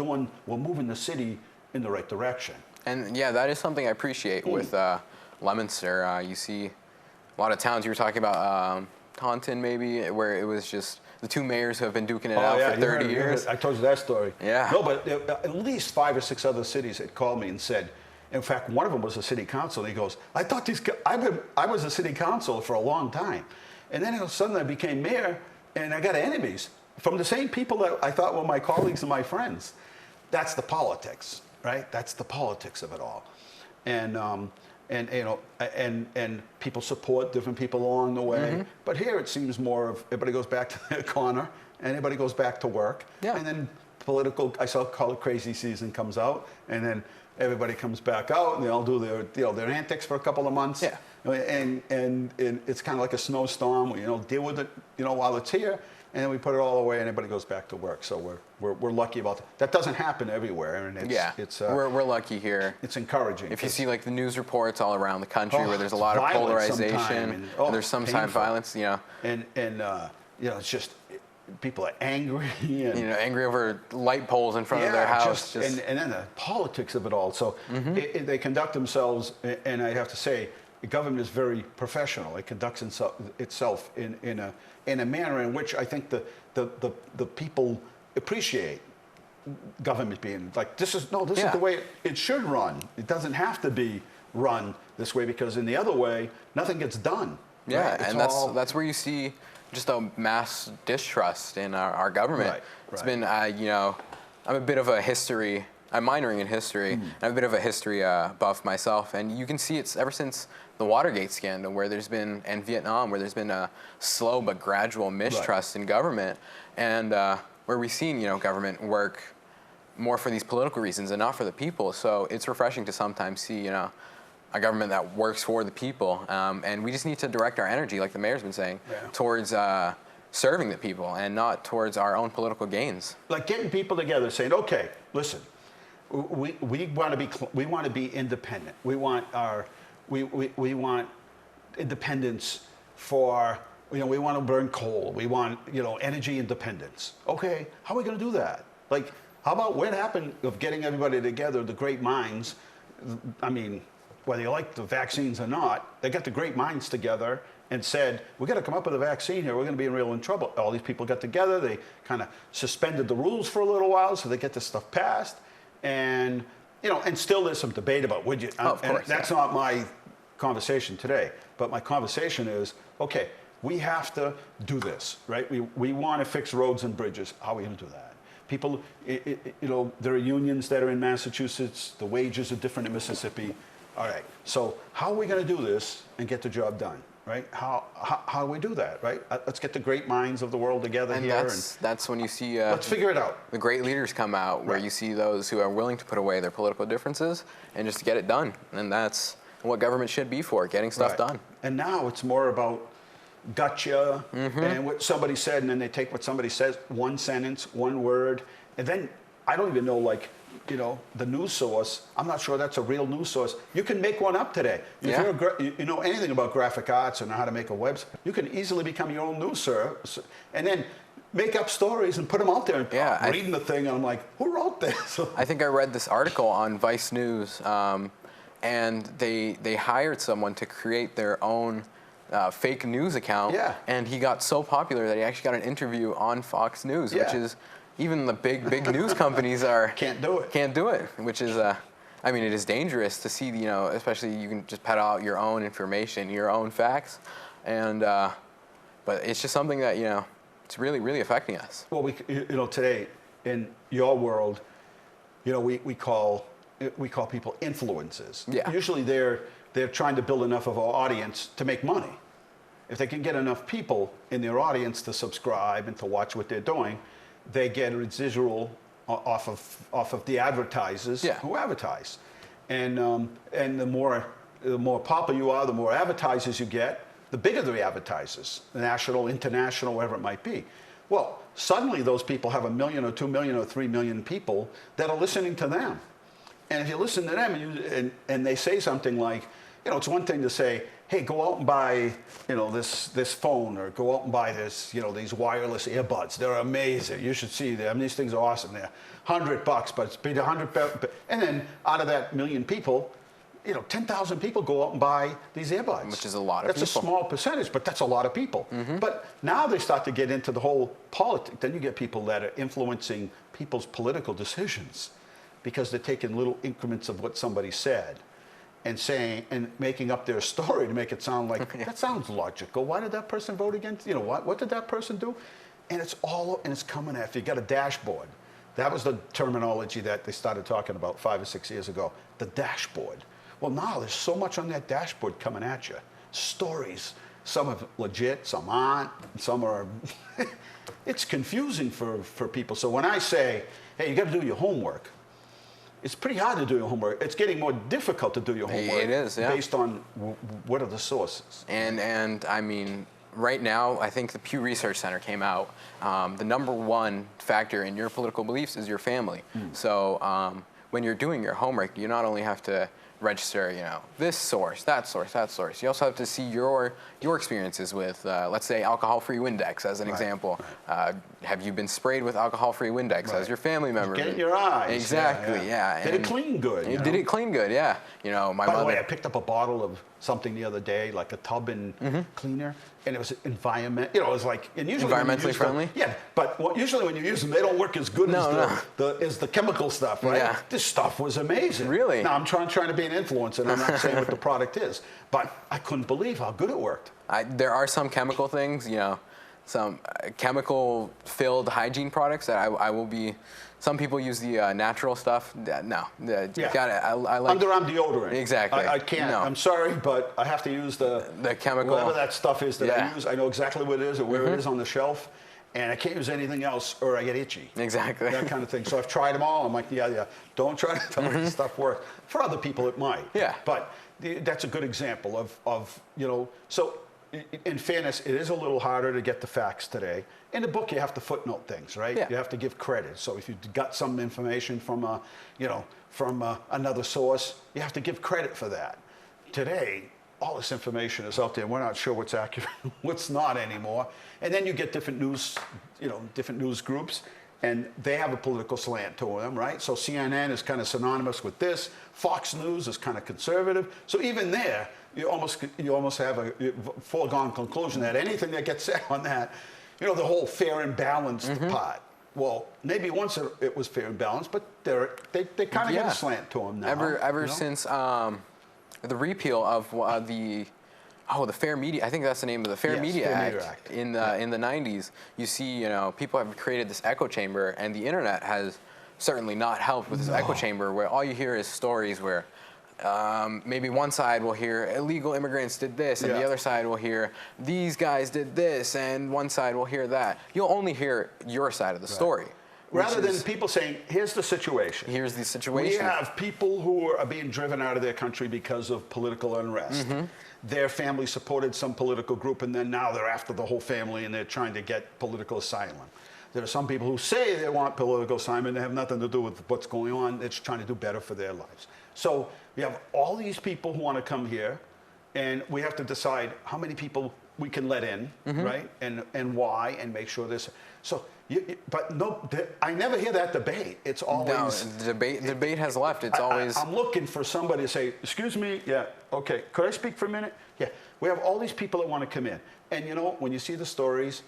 moving the city in the right direction. And that is something I appreciate with Leominster. You see a lot of towns, you were talking about Taunton maybe, where it was just the two mayors who have been duking it out for 30 years. I told you that story. Yeah. No, but at least 5 or 6 other cities had called me and said, in fact, one of them was a city council. And he goes, I was a city council for a long time. And then all of a sudden I became mayor and I got enemies from the same people that I thought were my colleagues and my friends. That's the politics, right? That's the politics of it all. And and people support different people along the way. But here it seems more of everybody goes back to their corner, and everybody goes back to work. Yeah. And then political, I call it crazy season comes out, and then everybody comes back out, and they all do their antics for a couple of months. Yeah. And it's kind of like a snowstorm. We deal with it while it's here, and then we put it all away, and everybody goes back to work. So we're lucky about that. That doesn't happen everywhere, and it's we're lucky here. It's encouraging. If you see like the news reports all around the country where there's a lot of violence polarization, and there's sometimes painful. violence, and it's just people are angry and angry over light poles in front of their house. And then the politics of it all. So they conduct themselves, and I have to say, the government is very professional. It conducts itself in a manner in which I think the people appreciate government being like, this is the way it should run. It doesn't have to be run this way, because in the other way, nothing gets done. Yeah, right? and that's where you see just a mass distrust in our government. Right, It's right. been, I'm a bit of a history, I'm minoring in history, and I'm a bit of a history buff myself, and you can see it's ever since the Watergate scandal and Vietnam, where there's been a slow but gradual mistrust in government, and where we've seen, government work more for these political reasons and not for the people. So it's refreshing to sometimes see, a government that works for the people, and we just need to direct our energy, like the mayor's been saying, towards serving the people and not towards our own political gains. Like getting people together, saying, "Okay, listen, we want to be independent. We want we want independence for we want to burn coal. We want energy independence. Okay, how are we going to do that? Like, how about what happened of getting everybody together, the great minds? I mean, whether you like the vaccines or not, they got the great minds together and said, we got to come up with a vaccine here. We're going to be in trouble. All these people got together. They kind of suspended the rules for a little while so they get this stuff passed. And, and still there's some debate about would you. Of course, that's not my conversation today. But my conversation is, okay, we have to do this, right? We want to fix roads and bridges. How are we going to do that? People, there are unions that are in Massachusetts. The wages are different in Mississippi. All right, so how are we going to do this and get the job done, right? How do we do that, right? Let's get the great minds of the world together And here. that's when you see Let's figure it out. the great leaders come out, where you see those who are willing to put away their political differences and just get it done. And that's what government should be for, getting stuff done. And now it's more about gotcha and what somebody said, and then they take what somebody says, one sentence, one word, and then I don't even know, the news source. I'm not sure that's a real news source. You can make one up today. If you know anything about graphic arts or know how to make a website, you can easily become your own news source and then make up stories and put them out there. And I'm reading the thing, and I'm like, who wrote this? I think I read this article on Vice News, and they hired someone to create their own fake news account. Yeah. And he got so popular that he actually got an interview on Fox News, which is even the big news companies can't do it, which is it is dangerous to see, especially you can just put out your own information, your own facts, and but it's just something that it's really, really affecting us. Well, today in your world, we call people influencers. Yeah. Usually they're trying to build enough of an audience to make money. If they can get enough people in their audience to subscribe and to watch what they're doing, they get a residual off of the advertisers who advertise. And the more popular you are, the more advertisers you get, the bigger the advertisers, national, international, whatever it might be. Well, suddenly those people have 1 million or 2 million or 3 million people that are listening to them. And if you listen to them and they say something like, it's one thing to say, hey, go out and buy, this phone, or go out and buy this, these wireless earbuds. They're amazing. You should see them. These things are awesome. They're $100, but it's been $100. And then out of that 1 million people, 10,000 people go out and buy these earbuds. Which is a lot of people. That's a small percentage, but that's a lot of people. But now they start to get into the whole politics. Then you get people that are influencing people's political decisions because they're taking little increments of what somebody said and saying and making up their story to make it sound like that sounds logical. Why did that person vote against? What did that person do? And it's coming after you. Got a dashboard That was the terminology that they started talking about 5 or 6 years ago. The dashboard. Well, now there's so much on that dashboard coming at you. Stories. Some are legit, some aren't, some are. It's confusing for people. So when I say, hey, you got to do your homework, it's pretty hard to do your homework. It's getting more difficult to do your homework. It is, yeah. Based on what are the sources. And I mean, right now, I think the Pew Research Center came out. The #1 factor in your political beliefs is your family. So when you're doing your homework, you not only have to register, this source, that source, that source. You also have to see your experiences with, let's say, alcohol-free Windex as an example. Right. Have you been sprayed with alcohol-free Windex as your family member? Get in your eyes. Exactly, yeah. Did it clean good? Did it clean good? Yeah. My By mother. the way, I picked up a bottle of something the other day, like a tub and cleaner, and it was environment. It was like, and usually environmentally friendly. But usually when you use them, they don't work as good as the chemical stuff, right? Yeah. This stuff was amazing. Really? Now I'm trying to be an influencer, and I'm not saying what the product is, but I couldn't believe how good it worked. There are some chemical things, some chemical-filled hygiene products that I will be. Some people use the natural stuff. No, I like underarm deodorant. Exactly. I can't. No. I'm sorry, but I have to use the chemical. Whatever that stuff is that I use. I know exactly what it is or where it is on the shelf, and I can't use anything else or I get itchy. Exactly. That kind of thing. So I've tried them all. I'm like, yeah. Don't try to tell me this stuff works. For other people, it might. Yeah. But that's a good example of So in fairness, it is a little harder to get the facts today. In the book, you have to footnote things, right? Yeah. You have to give credit. So if you got some information from another source, you have to give credit for that. Today, all this information is out there. We're not sure what's accurate, what's not anymore. And then you get different news groups, and they have a political slant to them, right? So CNN is kind of synonymous with this. Fox News is kind of conservative. So even there, you almost have a foregone conclusion that anything that gets said on that, the whole fair and balanced part. Well, maybe once it was fair and balanced, but they kind of get a slant to them now. Ever since the repeal of the Fair Media, I think that's the name of the Fair Media Act in the 90s. You see, people have created this echo chamber, and the internet has certainly not helped with this echo chamber, where all you hear is stories where maybe one side will hear illegal immigrants did this, and the other side will hear these guys did this, and one side will hear that. You'll only hear your side of the story. Rather than people saying, here's the situation. Here's the situation. We have people who are being driven out of their country because of political unrest. Their family supported some political group, and then now they're after the whole family, and they're trying to get political asylum. There are some people who say they want political asylum. They have nothing to do with what's going on. They're just trying to do better for their lives. So we have all these people who want to come here, and we have to decide how many people we can let in, right? And why, and make sure this. So, I never hear that debate. It's always the debate has left. It's always. I'm looking for somebody to say, "Excuse me, yeah, okay, could I speak for a minute?" Yeah, we have all these people that want to come in, and when you see the stories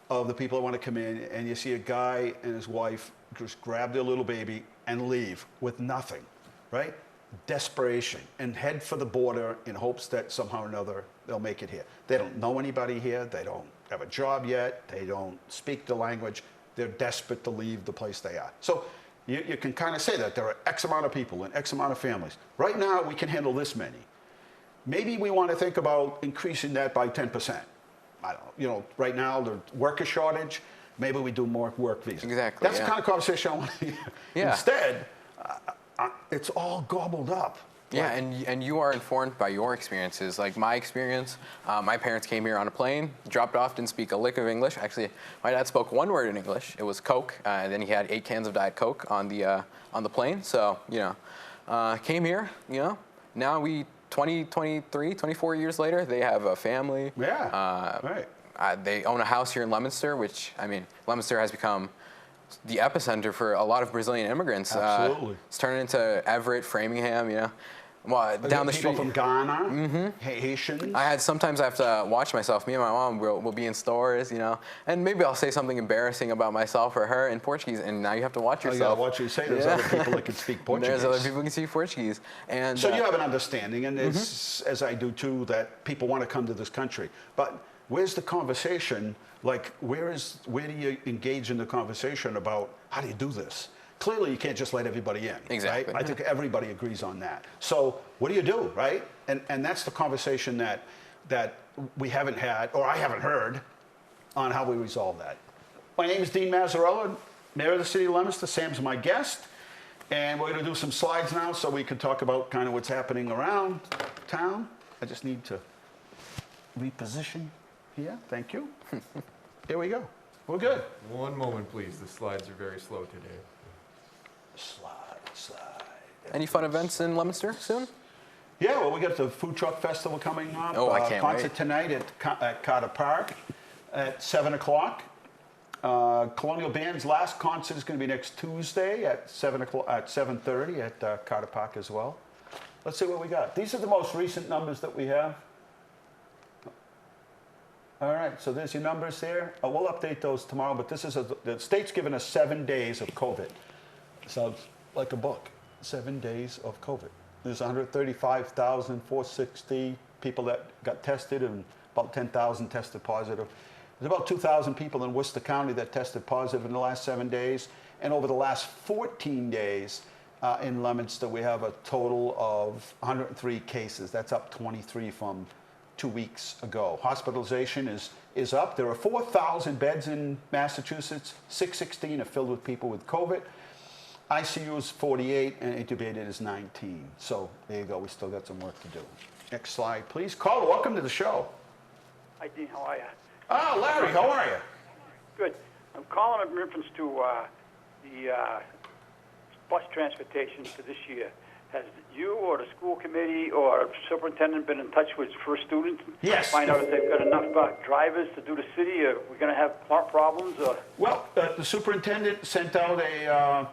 of the people that want to come in, and you see a guy and his wife just grab their little baby and leave with nothing, right? Desperation, and head for the border in hopes that somehow or another they'll make it here. They don't know anybody here. They don't have a job yet. They don't speak the language. They're desperate to leave the place they are. So you can kind of say that there are X amount of people and X amount of families. Right now, we can handle this many. Maybe we want to think about increasing that by 10%. I don't know. Right now, the worker shortage. Maybe we do more work visas. Exactly. That's the kind of conversation I want to hear. Yeah. Instead, it's all gobbled up. Yeah, and you are informed by your experiences. Like my experience, my parents came here on a plane, dropped off, didn't speak a lick of English. Actually, my dad spoke one word in English. It was Coke, and then he had 8 cans of Diet Coke on the plane. So, came here, now we, 24 years later, they have a family. Yeah, right. They own a house here in Leominster, which, Leominster has become the epicenter for a lot of Brazilian immigrants. Absolutely. It's turned into Everett, Framingham, Well, down the street. People from Ghana, Haitians. Sometimes I have to watch myself. Me and my mom will be in stores, and maybe I'll say something embarrassing about myself or her in Portuguese, and now you have to watch yourself. You gotta watch what you say. There's other people that can speak Portuguese. There's other people who can speak Portuguese. And so you have an understanding, and it's, as I do too, that people want to come to this country. But where's the conversation? Like, where do you engage in the conversation about how do you do this? clearly you can't just let everybody in. Exactly. Right? I think everybody agrees on that. So what do you do, right? And that's the conversation that we haven't had, or I haven't heard, on how we resolve that. My name is Dean Mazzarella, Mayor of the City of Leominster. Sam's my guest. And we're going to do some slides now so we can talk about kind of what's happening around town. I just need to reposition here. Thank you. Here we go. We're good. One moment, please. The slides are very slow today. Slide. Any fun events in Leominster soon? Yeah, well, we got the Food Truck Festival coming up. Oh, I can't concert wait. tonight at Carter Park at 7 o'clock. Colonial Band's last concert is going to be next Tuesday at 7:30 at Carter Park as well. Let's see what we got. These are the most recent numbers that we have. All right, so there's your numbers there. We'll update those tomorrow, but this is the state's given us 7 days of COVID. Sounds like a book. 7 days of COVID. There's 135,460 people that got tested and about 10,000 tested positive. There's about 2,000 people in Worcester County that tested positive in the last 7 days. And over the last 14 days in Leominster, we have a total of 103 cases. That's up 23 from 2 weeks ago. Hospitalization is up. There are 4,000 beds in Massachusetts. 616 are filled with people with COVID. ICU is 48 and intubated is 19. So there you go. We still got some work to do. Next slide, please. Caller, welcome to the show. Hi, Dean. How are you? Oh, Larry, how are you? Good. I'm calling in reference to the bus transportation for this year. Has you or the school committee or superintendent been in touch with first students? Yes. To find out if they've got enough drivers to do the city, or we're going to have problems? Or? Well, the superintendent sent out a,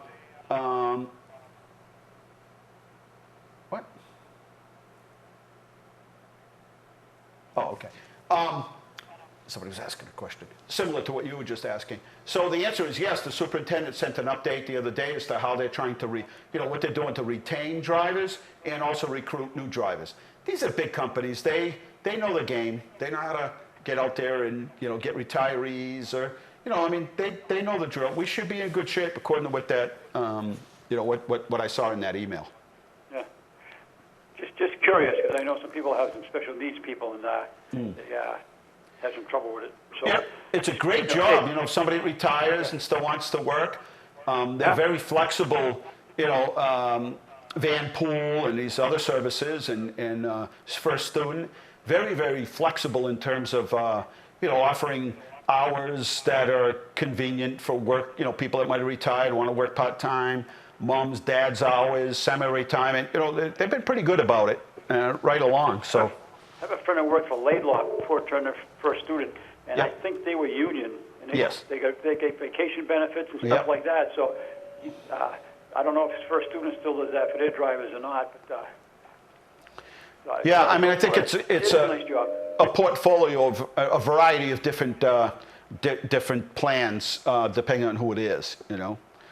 what? Oh, okay. Somebody was asking a question similar to what you were just asking. So the answer is yes. The superintendent sent an update the other day as to how they're trying to, what they're doing to retain drivers and also recruit new drivers. These are big companies. They know the game. They know how to get out there and get retirees or they know the drill. We should be in good shape according to what that what I saw in that email. Yeah. Just curious because I know some people have some special needs people and they have some trouble with it. So yeah, it's a great job. If somebody retires and still wants to work, they're very flexible. Van pool and these other services and first student, very, very flexible in terms of offering hours that are convenient for work. People that might have retired want to work part time, moms, dads hours, semi-retirement. They've been pretty good about it right along. So. I have a friend who worked for Laidlaw before turned for a student, and I think they were union. And they get vacation benefits and stuff like that. So I don't know if his first student still does that for their drivers or not. But I think it's a nice job. A portfolio of a variety of different different plans depending on who it is.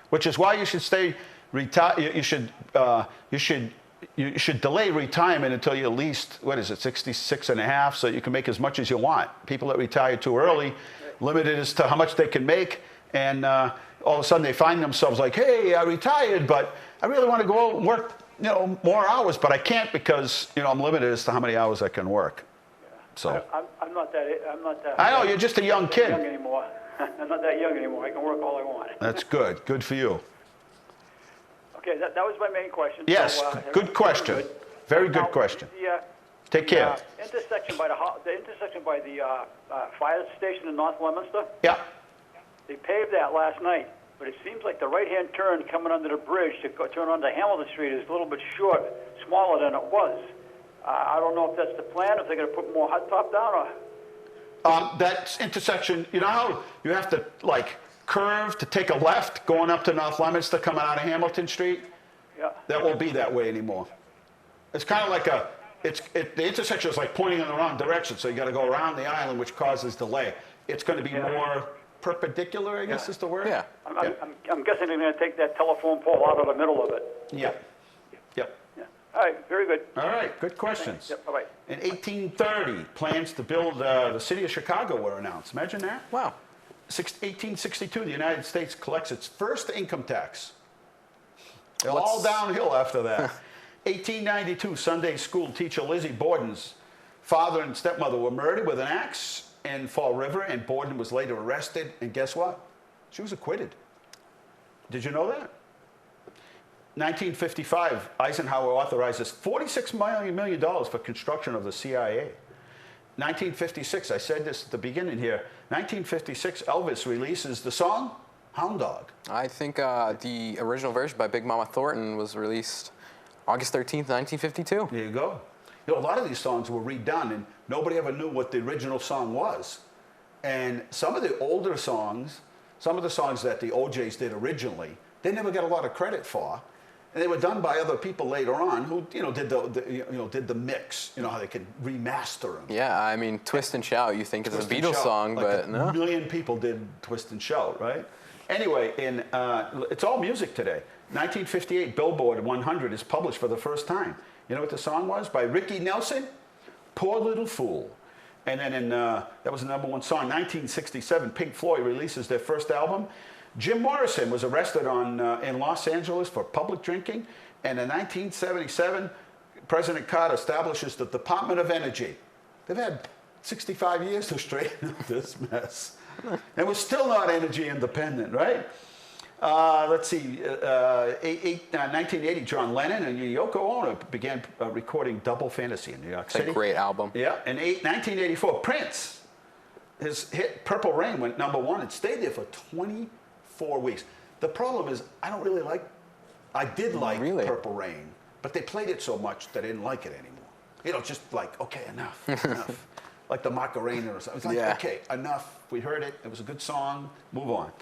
Which is why you should stay retired. You should delay retirement until you're at least, 66 and a half, so you can make as much as you want. People that retire too early, limited as to how much they can make, and all of a sudden they find themselves like, hey, I retired, but I really want to go out and work, more hours, but I can't because, I'm limited as to how many hours I can work. So I'm not that. I know, you're just a young kid. Young anymore. I'm not that young anymore. I can work all I want. That's good. Good for you. Okay, that was my main question. Yes, so, good question. Good. Very good question. Take care. The intersection by the fire station in North Leominster. Yeah. They paved that last night, but it seems like the right-hand turn coming under the bridge to turn onto Hamilton Street is a little bit smaller than it was. I don't know if that's the plan, if they're going to put more hot top down or. That intersection, how you have to curve to take a left going up to North Leominster coming out of Hamilton Street? Yeah. That won't be that way anymore. It's kind of like the intersection is like pointing in the wrong direction, so you got to go around the island, which causes delay. It's going to be more perpendicular, I guess is the word. Yeah. I'm guessing they're going to take that telephone pole out of the middle of it. Yep. Yep. Yeah. All right. Very good. All right. Good questions. Yep. Bye-bye. In 1830, plans to build the city of Chicago were announced. Imagine that. Wow. 1862, the United States collects its first income tax. They're all downhill after that. 1892, Sunday school teacher Lizzie Borden's father and stepmother were murdered with an axe in Fall River, and Borden was later arrested. And guess what? She was acquitted. Did you know that? 1955, Eisenhower authorizes $46 million for construction of the CIA. 1956, I said this at the beginning here, 1956, Elvis releases the song Hound Dog. I think the original version by Big Mama Thornton was released August 13th, 1952. There you go. You know, a lot of these songs were redone, and nobody ever knew what the original song was. And some of the older songs, some of the songs that the OJs did originally, they never got a lot of credit for. And they were done by other people later on who, did the mix. You know how they could remaster them. Yeah, I mean, Twist and Shout. You think it's a Beatles song, like but no. A million people did Twist and Shout, right? Anyway, it's all music today. 1958, Billboard 100 is published for the first time. You know what the song was? By Ricky Nelson, "Poor Little Fool." And then that was the #1 song. 1967, Pink Floyd releases their first album. Jim Morrison was arrested in Los Angeles for public drinking. And in 1977, President Carter establishes the Department of Energy. They've had 65 years to straighten up this mess. And we're still not energy independent, right? Let's see, 1980, John Lennon and Yoko Ono began recording Double Fantasy in New York City. It's a great album. Yeah, in 1984, Prince, his hit Purple Rain went #1. It stayed there for 24 weeks. The problem is, I did like Purple Rain, but they played it so much that I didn't like it anymore. Just like, okay, enough, enough. Like the Macarena or something. It's like, okay, enough. We heard it. It was a good song. Move on.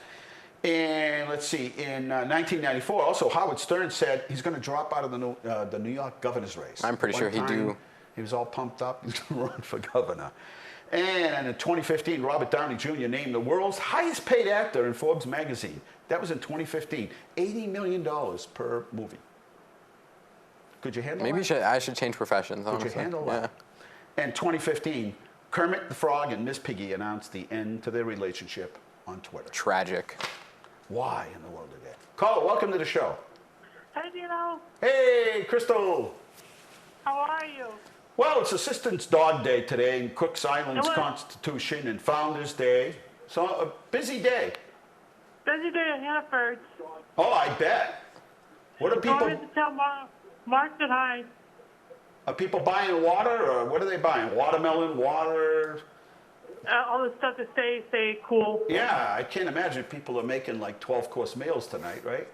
And let's see, in 1994, also Howard Stern said he's going to drop out of the New York governor's race. I'm pretty sure he'd do. He was all pumped up. He's going to run for governor. And in 2015, Robert Downey Jr. named the world's highest paid actor in Forbes magazine. That was in 2015. $80 million per movie. Could you handle that? Maybe I should change professions, honestly. Could you handle that? And 2015, Kermit the Frog and Miss Piggy announced the end to their relationship on Twitter. Tragic. Why in the world did that? Caller, welcome to the show. Hey, Dino. Hey, Crystal. How are you? Well, it's Assistance Dog Day today, and Cook's Island's Constitution and Founders Day. So a busy day. Busy day at Hannaford. Oh, I bet. What are people? To tell Mark that hi. Are people buying water, or what are they buying? Watermelon, water. All the stuff to stay cool. Yeah, I can't imagine people are making like 12-course meals tonight, right?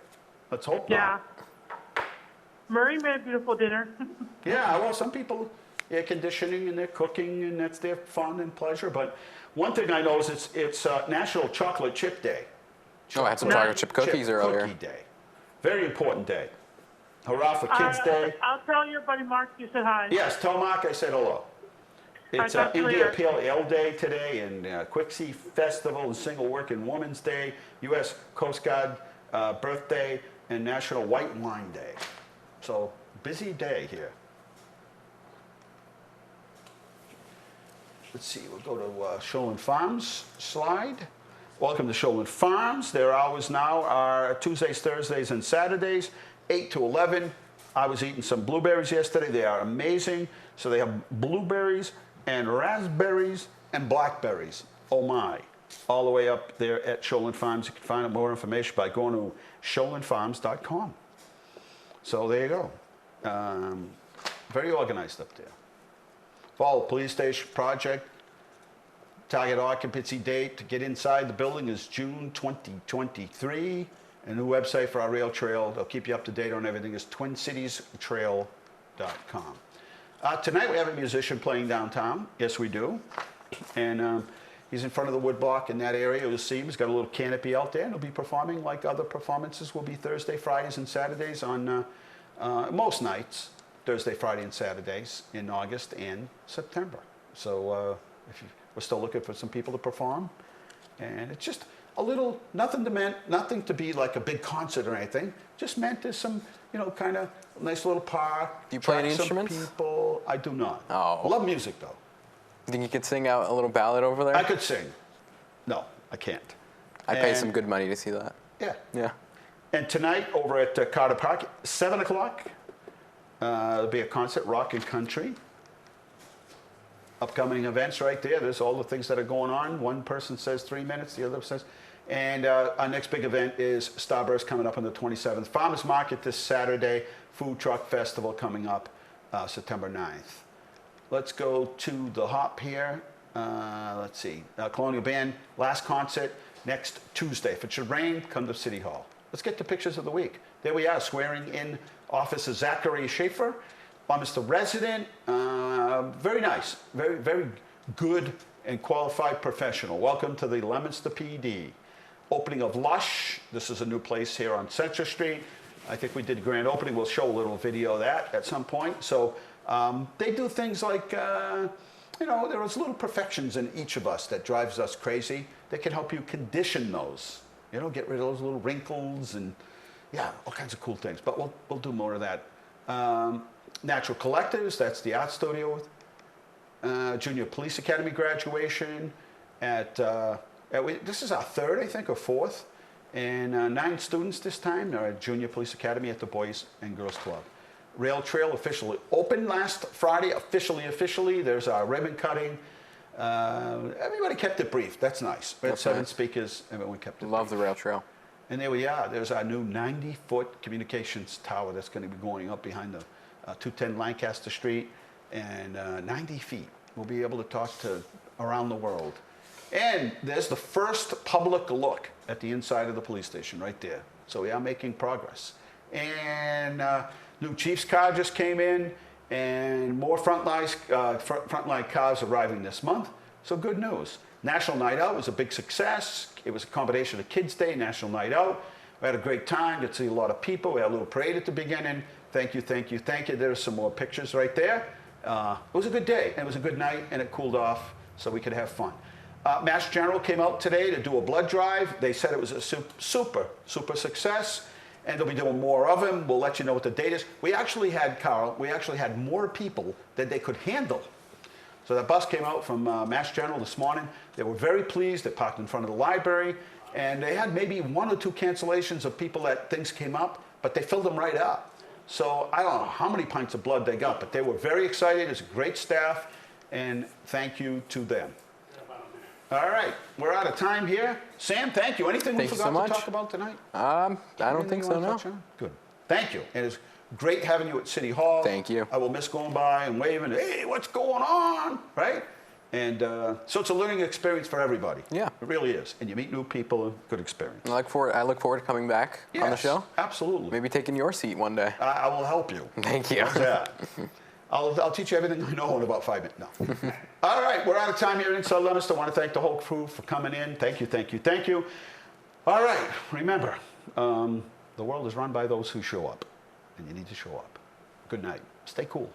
Let's hope not. Yeah. Murray made a beautiful dinner. Yeah, well, some people air conditioning and they're cooking, and that's their fun and pleasure. But one thing I know is it's National Chocolate Chip Day. I had some chocolate chip cookies earlier. Cookie Day. Very important day. Hurrah for Kids Day. I'll tell your buddy Mark you said hi. Yes, tell Mark I said hello. It's India Pale Ale Day today, and Quixie Festival and Single Working Women's Day, U.S. Coast Guard birthday, and National White Wine Day. So, busy day here. Let's see, we'll go to Shoalin Farms slide. Welcome to Shoalin Farms. Their hours now are Tuesdays, Thursdays, and Saturdays, 8 to 11. I was eating some blueberries yesterday. They are amazing. So they have blueberries and raspberries and blackberries. Oh my. All the way up there at Shoalin Farms. You can find out more information by going to shoalinfarms.com. So there you go. Very organized up there. Fall Police Station project. Target occupancy date to get inside the building is June 2023. And the website for our rail trail, they'll keep you up to date on everything, is twincitiestrail.com. Tonight we have a musician playing downtown. Yes, we do. And he's in front of the woodblock in that area. You'll see him. He's got a little canopy out there, and he'll be performing like other performances will be Thursday, Fridays, and Saturdays on most nights, Thursday, Friday, and Saturdays in August and September. So we're still looking for some people to perform. And it's just a little, nothing to be like a big concert or anything. Just meant as some, kind of nice little park. Do you play any instruments? People. I do not. Oh. I love music, though. You think you could sing out a little ballad over there? I could sing. No, I can't. I'd pay some good money to see that. Yeah. Yeah. And tonight over at Carter Park, 7 o'clock, there'll be a concert, Rock and Country. Upcoming events right there. There's all the things that are going on. One person says 3 minutes, the other says. And our next big event is Starburst coming up on the 27th. Farmers Market this Saturday. Food Truck Festival coming up September 9th. Let's go to the Hop here. Let's see. Colonial Band, last concert next Tuesday. If it should rain, come to City Hall. Let's get the pictures of the week. There we are, swearing in Officer Zachary Schaefer. Mr. Resident, very nice, very, very good and qualified professional. Welcome to the Leominster PD. Opening of Lush. This is a new place here on Central Street. I think we did a grand opening. We'll show a little video of that at some point. So they do things like, you know, there's little perfections in each of us that drives us crazy. They can help you condition those. You know, get rid of those little wrinkles and, yeah, all kinds of cool things. But we'll do more of that. Natural Collectives, that's the art studio. Junior Police Academy graduation this is our third, I think, or fourth. And 9 students this time are at Junior Police Academy at the Boys and Girls Club. Rail Trail officially opened last Friday, officially. There's our ribbon cutting. Everybody kept it brief. That's nice. We had 7 speakers. Everyone kept it Love brief. the rail trail. And there we are. There's our new 90-foot communications tower that's going to be going up behind the 210 Lancaster Street. And 90 feet. We'll be able to talk to around the world. And there's the first public look at the inside of the police station right there. So we are making progress. And new Chief's car just came in, and more frontline cars arriving this month. So good news. National Night Out was a big success. It was a combination of Kids Day, National Night Out. We had a great time. Got to see a lot of people. We had a little parade at the beginning. Thank you, thank you, thank you. There's some more pictures right there. It was a good day, and it was a good night, and it cooled off so we could have fun. Mass General came out today to do a blood drive. They said it was a super success, and they'll be doing more of them. We'll let you know what the date is. We actually had more people than they could handle. So that bus came out from Mass General this morning. They were very pleased. They parked in front of the library, and they had maybe 1 or 2 cancellations of people that things came up, but they filled them right up. So I don't know how many pints of blood they got, but they were very excited. It's a great staff, and thank you to them. All right, we're out of time here. Sam, thank you. Anything we forgot to talk about tonight? I don't think so, no. Good. Thank you. And it's great having you at City Hall. Thank you. I will miss going by and waving, hey, what's going on, right? And so it's a learning experience for everybody. Yeah. It really is. And you meet new people, good experience. I look forward to coming back on the show. Absolutely. Maybe taking your seat one day. I will help you. Thank you. How's that? I'll teach you everything I know in about 5 minutes. No. All right, we're out of time here at Inside Leominster. I want to thank the whole crew for coming in. Thank you, thank you, thank you. All right, remember, the world is run by those who show up, and you need to show up. Good night. Stay cool.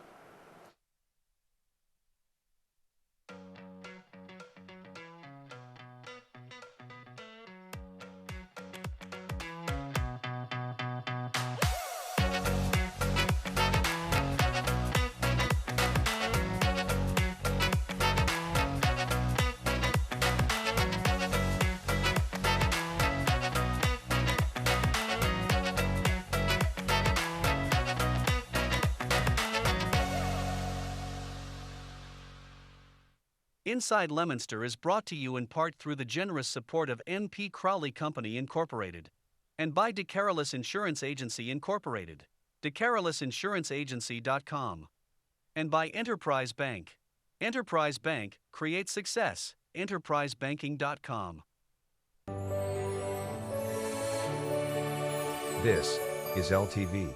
Inside Leominster is brought to you in part through the generous support of N.P. Crowley Company Incorporated and by DeCarolis Insurance Agency Incorporated, DeCarolisInsuranceAgency.com, and by Enterprise Bank. Enterprise Bank creates success. EnterpriseBanking.com. This is LTV.